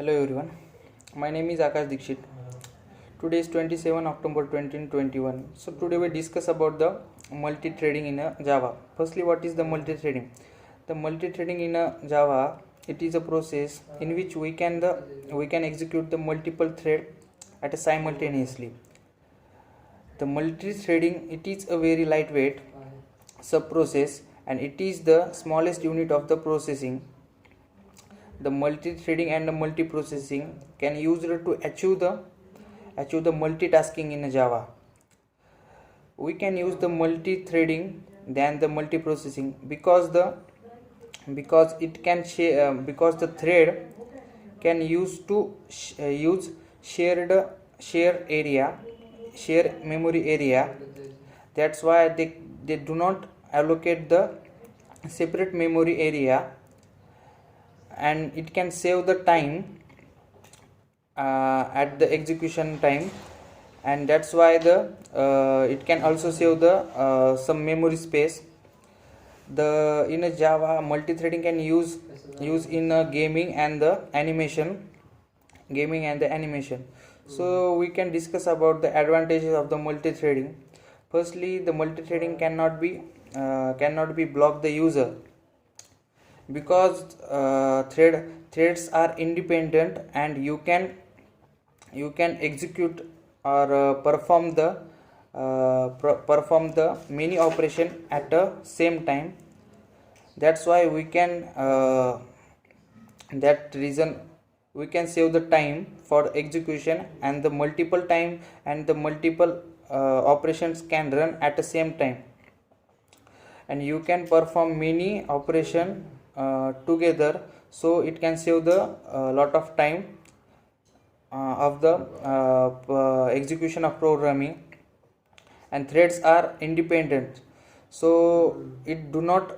Hello everyone, my name is Akash Dikshit. Today is 27 October 2021. So today we discuss about the multi-threading in a Java. Firstly, what is the multi-threading? The multi-threading in a Java, it is a process in which we can execute the multiple thread at a simultaneously. The multi-threading, it is a very lightweight sub-process and it is the smallest unit of the processing. The multi-threading and the multi-processing can use it to achieve the multitasking in Java. We can use the multi-threading than the multi-processing because the thread can use share memory area. That's why they do not allocate the separate memory area, and it can save the time at the execution time, and that's why it can also save the some memory space. In a Java, multi-threading can use in gaming and the animation. So we can discuss about the advantages of the multi-threading. Firstly, the multi-threading cannot be block the user, because threads are independent and you can execute or perform the many operation at the same time. That's why we can that reason we can save the time for execution, and the multiple time and the multiple operations can run at the same time, and you can perform many operation together, so it can save the lot of time of the execution of programming. And threads are independent, so it do not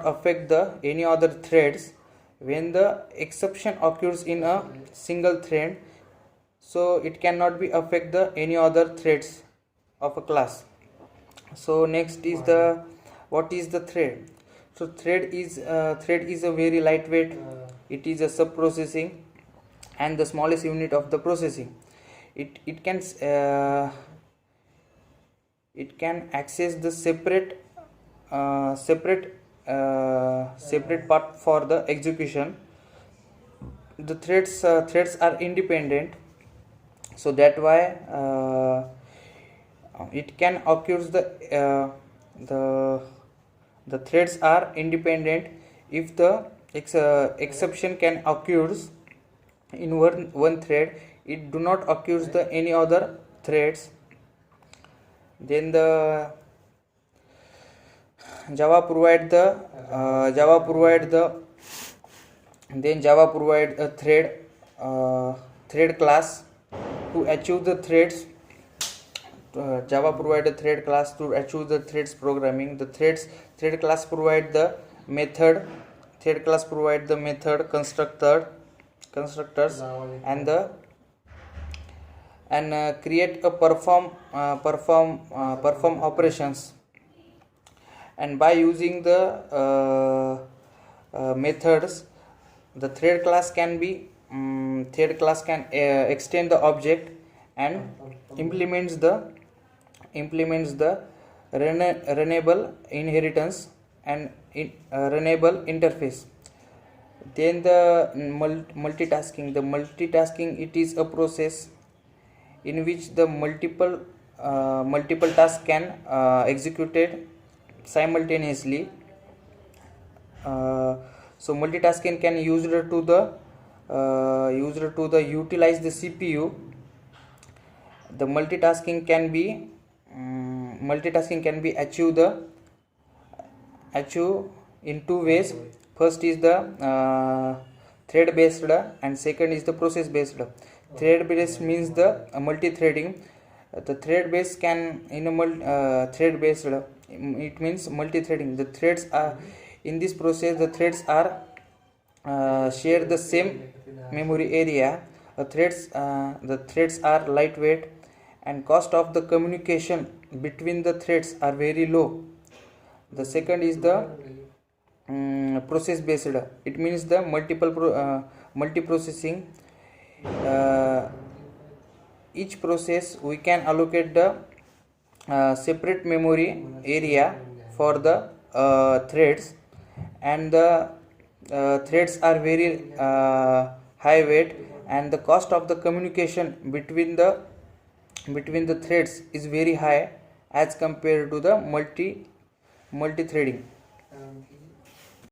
affect the any other threads. When the exception occurs in a single thread, so it cannot be affect the any other threads of a class. So next is what is the thread? So thread is a very lightweight. It is a sub-processing and the smallest unit of the processing. It can access the separate part for the execution. The threads are independent, so that why it can occurs the threads are independent. If the exception can occurs in one thread, it do not occurs the any other threads. Then the Java provide a thread class to achieve the threads. Java provide a thread class to achieve the threads programming. The thread class provide the method. Thread class provide the method constructors and create a perform operations. And by using the methods, the thread class can extend the object and implements the runnable inheritance and runnable interface. Then the multitasking. The multitasking, it is a process in which the multiple tasks can executed simultaneously. So multitasking can use to utilize the CPU. The multitasking can be achieved in two ways. First is the thread based and second is the process based. Thread based means the multi-threading. The thread based can thread based, it means multi-threading. The threads are in this process, the threads are share the same memory area. The threads are lightweight, and cost of the communication between the threads are very low. The second is the process based. It means the multiprocessing. uh, each process we can allocate the separate memory area for the threads, and the threads are very high weight, and the cost of the communication between the threads is very high as compared to the multi-threading.